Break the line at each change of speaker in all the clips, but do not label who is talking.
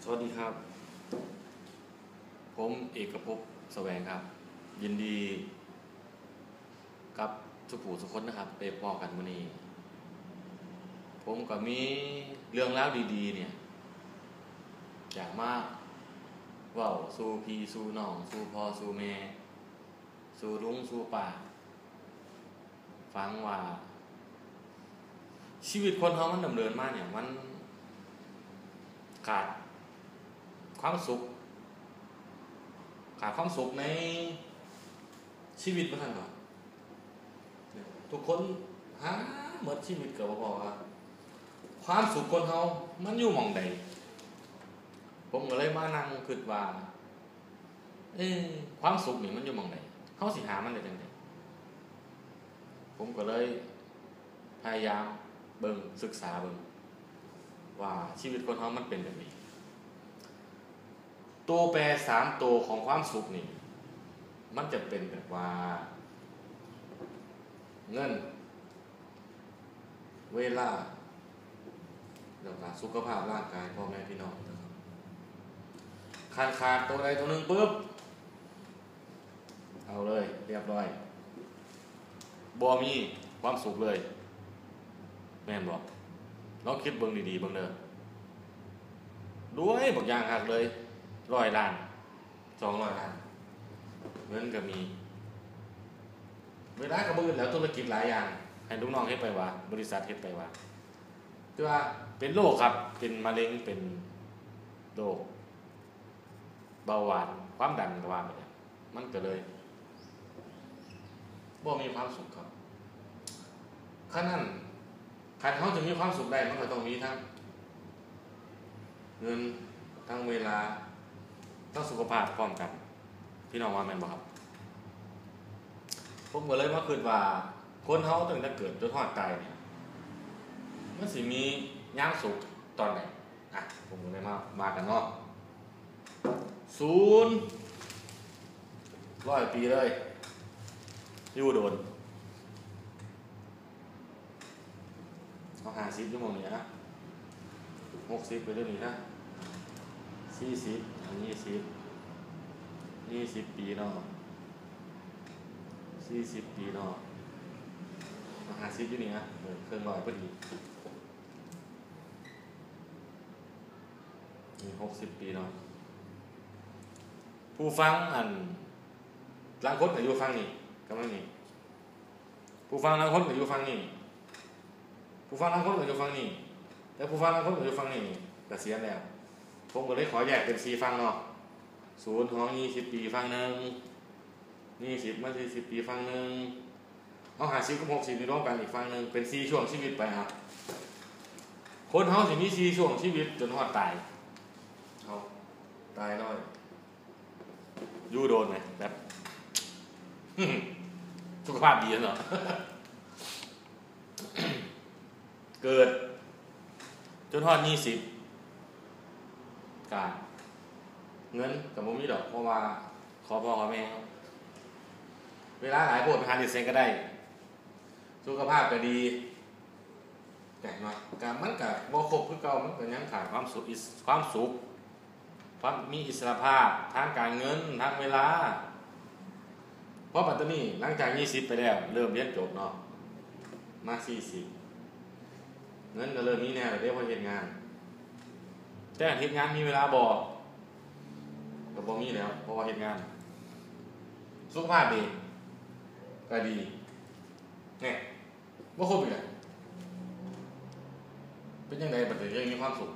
สวัสดีครับ ผมเอกภพแสวงครับ ยินดีกับทุกผู้ทุกคนนะครับไปพอกันวันนี้ ผมก็มีเรื่องราวดีๆเนี่ยอยากมาเว้าสู่พี่สู่น้องสู่พ่อสู่แม่สู่ลุงสู่ป้าฟังว่า ชีวิตคนเรามันดำเนินมาเนี่ยมันขาดความสุขในชีวิตมาทั้งหมดทุกคนหาหมดชีวิตก็บ่พอครับความสุขคนเรามันอยู่หม่องใดผมก็เลยมานั่งคิดว่าความสุขนี่มันอยู่หม่องใดเฮาสิหามันได้จังได๋ผมก็เลยพยายามเบิ่งศึกษาเบิ่งว่าชีวิตคนเรามันเป็นแบบนี้ตัวแปร3ตัวของความสุขนี่มันจะเป็นแบบว่าเงินเวลาแล้วก็สุขภาพร่างกายพ่อแม่พี่น้องนะครับขาดตัวใดตัวหนึ่งปุ๊บเอาเลยเรียบร้อยบ่มีความสุขเลยแม่นบ่ลองคิดเบิ่งดีๆเบิ่งเด้อด้วยบักอย่างหักเลย100 ล้าน200 ล้านเงินก็มีเวลาก็บ่อื่นแล้วธุรกิจหลายอย่างให้ลูกน้องเฮ็ดไปว่าบริษัทเฮ็ดไปว่าคือว่าเป็นโรคครับเป็นมะเร็งเป็นโรคเบาหวานความดันก็ว่าไปเนี่ยมันก็เลยบ่มีความสุขครับคันนั้นคันเฮาจะมีความสุขได้มันก็ต้องมีทั้งเงินทั้งเวลาทั้งสุขภาพพร้อมกันพี่น้องว่าแม่นบ่ครับผมก็เลยมาคิดว่าคนเฮาตั้งแต่เกิดจนฮอดตายเนี่ยมันสิมียามสุขตอนไหนผมก็เลยมากันเนาะ100 ปีเลยอยู่โดนเอา50ชั่วโมงนี้นะ60ไปเรื่อยๆนะ40 20 ปีเนาะ40 ปีเนาะ50อยู่นี่นะเครื่องร้อยพอดีนี่60 ปีเนาะผู้ฟังลางคนก็อยู่ฟังนี่กำลังนี่ผู้ฟังลางคนก็อยู่ฟังนี่ผู้ฟังลางคนก็อยู่ฟังนี่แต่ผู้ฟังลางคนก็อยู่ฟังนี่เกษียณแล้วผมก็เลยขอแยกเป็น4ฟังเนาะ0ของ20 ปีฟังนึง20มา40 ปีฟังนึงเอา50กับ60นี่รวมกันอีกฟังนึงเป็น4ช่วงชีวิตไปครับคนเฮาสิมี4ช่วงชีวิตจนฮอดตายเอาตายน้อยอยู่โดนไหมแบบสุขภาพดีเนาะ เกิดจนฮอด20กาเงินกับบ่มีดอกเพราะว่าขอพ่อขอแม่เวลาหลายโพดไปหาเฮ็ดเซ็งก็ได้สุขภาพก็ดีแต่ว่าการมันก็บ่ครบคือเก่ามันก็ยังขาดความสุขความมีอิสรภาพทางการเงินทางเวลาเพราะปัจจุบันหลังจาก20ไปแล้วเริ่มเรียนจบเนาะมา40เงินก็เริ่มมีแน่แล้วเด้พอเฮ็ดงานแต่เฮ็ดงานมีเวลาบ่ก็บ่มีแล้วเพราะว่าเฮ็ดงานสุขภาพดีก็ดีแน่บ่ครบอีกแล้วเป็นจังไดบัดนี้ยังมีความสุข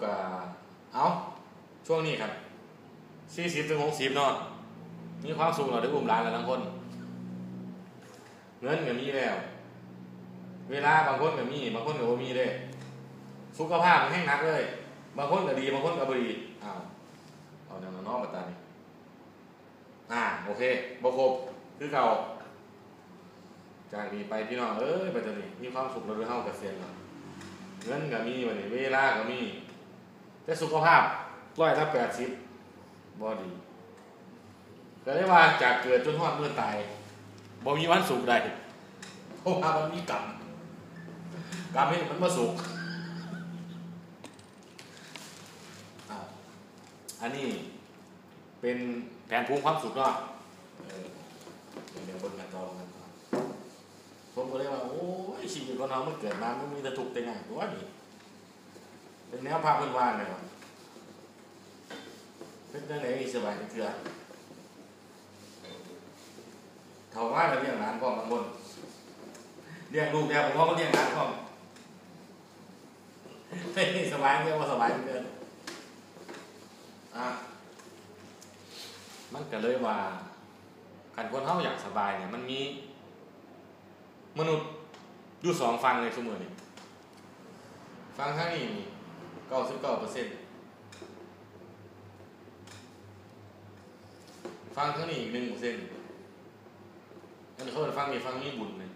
ก็ช่วงนี้ครับ40 ถึง 60เนาะมีความสุขแล้วได้อุ้มหลานแล้วทั้งคนเงินก็มีแล้วเวลาบางคนก็มีบางคนก็บ่มีเด้สุขภาพมันแห้งหนักเลยบางคนก็ดีบางคนก็บ่ดีเอาแนวน้องบัดตานี่โอเคบ่ครบคือเก่าจากนี้ไปพี่น้องบัดนี้มีความสุขแล้วเฮาเกษียณแล้วเงินก็มีบัดนี้เวลาก็มีแต่สุขภาพ180บ่ดีก็เลยว่าจากเกิดจนฮอดมื้อตายบ่มีวันสุขได้เพราะว่ามันมีกรรมเฮ็ดมันบ่สุข นนี้เป็นแผนภูมิความสุขเนาะเดี๋ยวบนกันต่อผมก็เลยว่าโอ้ยชีวิตของเรามันเกิดมามันมีแต่ทุกข์แต่ไงตัวนี้เป็นแนวภาพพื้นบ้านเลยว่ะเป็นเรื่องไหนสบายเถื่อเท่าว่าเราเลี้ยงหลานพ่อบางคนเลี้ยงลูกแล้วผมว่าเขาเลี้ยงหลานพ่อไม่สบายเกินว่าสบายเกินมันก็เลยว่าการคนเขาอยากสบายเนี่ยมันมีมนุษย์อยู่สองฟังเลยเสมอนี่ฟังทั้งนี้99%ฟังทั้งนี้อีก1%อันนี้เขาจะฟังนี่ฟังมีบุญเลย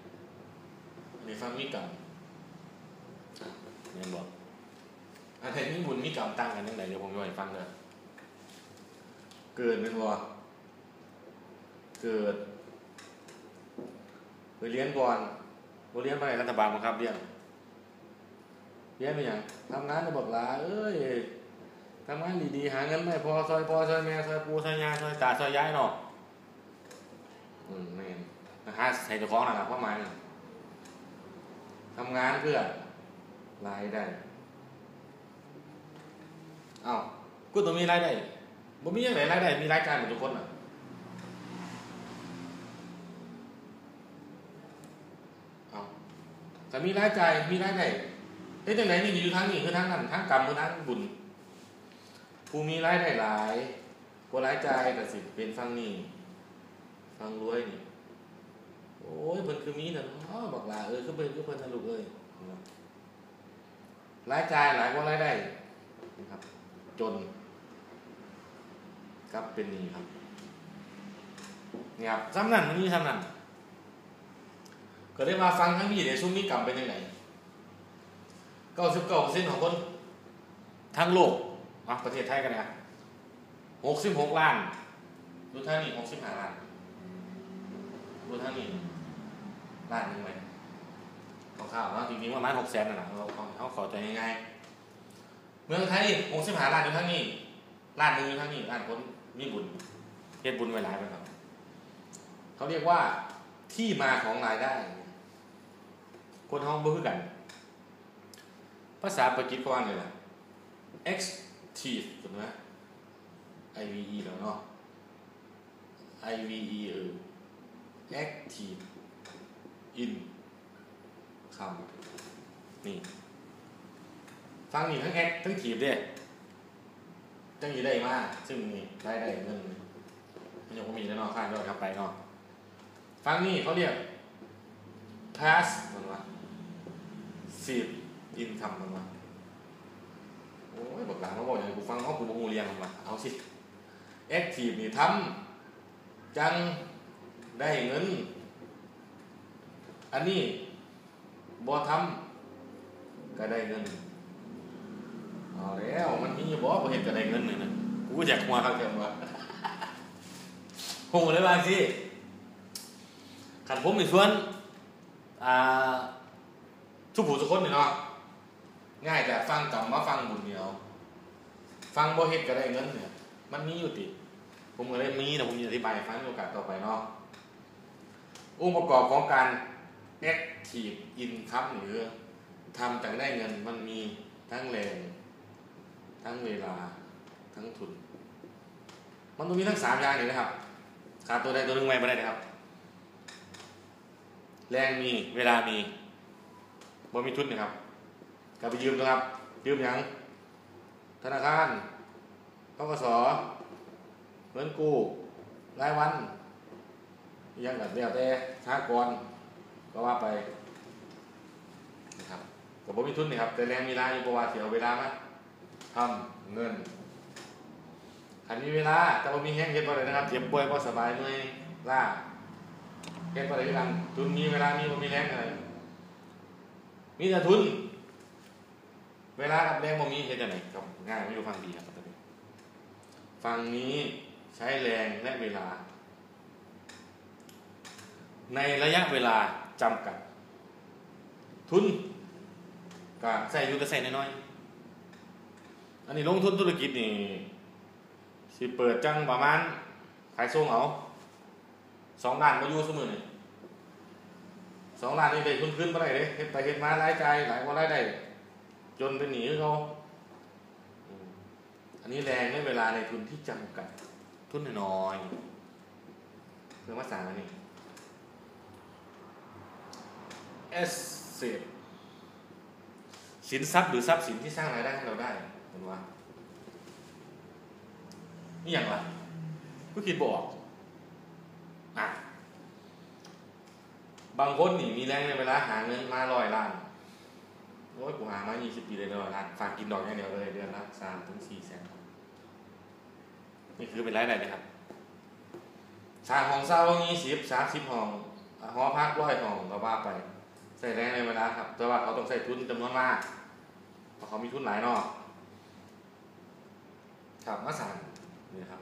อันนี้ฟังมีกรรมเนี่ยบอกอันไหนมีบุญมีกรรมตั้งกันยังไงเดี๋ยวผมจะให้ฟังเลยเกิดเป็นว่าเกิดไปเรียนก่อนบ่เรียนไปรัฐบาลบังคับเรียนไปอย่างทำงานในบอกลาทำงานดีๆหาเงินไม่พอซอยพ่อซอยแม่ซอยปู่ซอยย่าซอยตาซอยยายเนาะแม่นหาใส่เจ้าของนะครับประมาณทำงานเพื่อรายได้กูต้องมีรายได้บ่มีอย่างไรรายได้มีรายจ่ายหมดทุกคนอ่ะแต่มีรายจ่ายมีรายได้จังไหนนี่อยู่ทางนี้คือทางนั้นทางกรรมคือทางบุญผู้มีรายได้หลายผู้รายจ่ายก็สิเป็นฟังนี่ฟังรวยนี่โอ้ยเพิ่นคือมีน่ะบอกลาคือเพิ่นนะลูกรายจ่ายหลายกว่ารายได้นะครับจนครับเป็นนี่ครับนี่ครับซ้ำนั่นมันมีซ้ำนั่นก็ได้มาฟังทั้งนี้เดี๋ยวช่วงนี้กลับเป็นยังไง99%ของคนทั้งโลกประเทศไทยกันนะ66 ล้านดูท่านี่65 ล้านดูท่านี่ล้านหนึ่งไหมข่าวๆนะจริงๆประมาณ600,000น่ะเขาขอใจง่ายๆเมืองไทย65 ล้านอยู่ท่านี่ล้านหนึ่งอยู่ท่านี่ล้านคนมีบุญเฮ็ดบุญไว้หลายไปครับเขาเรียกว่าที่มาของรายได้คนห้องบ่คือกันภาษาปากีสถานเลยล่ะ active ถูกไหม IVE แล้วเนาะ IVE active in คำนี่ฟังนี่ทั้ง act ทั้ง active เด้จังอยู่ได้มากซึ่งนี่ได้เงินมันยังมีแล้วเนาะค่าด้วยกลับไปเนาะฟังนี่เขาเรียก pass มันว่า10 income มันว่าโอ้ยบอกหลังเขาบอกอย่างกูฟังเขากูบ่ฮู้เรียงมันว่าเอาสิ active นี่ทำจังได้เงินอันนี้บ่ทำก็ได้เงินเอาแล้วมันมีบ่เห็นก็ได้เงินนี่นะกูอยากหัวเขาแค่ว่าฮู้เลยว่าสิคันผมมีส่วนทุกผู้ทุกคนนี่เนาะง่ายแต่ฟังกรรมมาฟังบุญเดียวฟังบ่เฮ็ดก็ได้เงินเนี่ยมันมีอยู่ติผมก็เลยมีนะผมจะอธิบายให้ฟังในโอกาสต่อไปเนาะองค์ประกอบของการ active income หรือทำจังได้เงินมันมีทั้งแรงทั้งเวลาทั้งทุนมันต้องมีทั้ง3อย่างนี่นะครับขาดตัวใดตัวหนึ่งไม่ได้นะครับแรงมีเวลามีบ่มีทุนนะครับก็ไปยืมนะครับยืมอย่างธนาคารธกส.เงินกู้รายวันยังแบบเดียวแต่สหกรณ์ก็ว่าไปนะครับก็บ่มีทุนนะครับแต่แรงมีเวลาอยู่บ่ว่าสิเอาเวลามาทำเงินคันมีเวลาแต่บ่มีแฮงเฮ็ดบ่ได้นะครับเจ็บป่วยบ่สบายเมื่อยล้าเฮ็ดบ่ได้คือกันทุนมีเวลามีบ่มีแรงอะไรมีแต่ทุนเวลากับแรงบ่มีเฮ็ดจังได๋ครับง่ายไม่รู้ฟังดีครับฟังนี้ใช้แรงและเวลาในระยะเวลาจำกัดทุนก็ใส่อยู่แต่ใส่น้อยๆอันนี้ลงทุนธุรกิจนี่ สิเปิดจังประมาณขายส่งเอา2 ล้านมาอยู่เสมอนี่2 ล้านนี่ได้ทุนขึ้นมาได้เลยเฮ็ดไปเฮ็ดมารายจ่ายหลายกว่ารายได้จนเป็นหนี้เขาอันนี้แรงในเวลาในทุนที่จำกัดทุนน้อยเรื่องภาษาอันนี้ asset สินทรัพย์หรือทรัพย์สินที่สร้างรายได้ให้เราได้เห็นว่านี่อย่างไรก็คิดบอกอ่ะบางคนนี่มีแรงในเวลาหาเงินมา100 ล้านโอ้ยกูหามา20 ปีเลย100 ล้านฝากกินดอกอย่างเดียวเลยเดือนละ3 ถึง 4 แสนนี่คือเป็นรายได้เลยครับสร้างห้องเช่า20 30 ห้องหอพัก100 ห้องก็ว่าไปใส่แรงในเวลาครับแต่ว่าเขาต้องใส่ทุนจำนวนมากเพราะเขามีทุนหลายเนาะครับมาสั่งนี่ครับ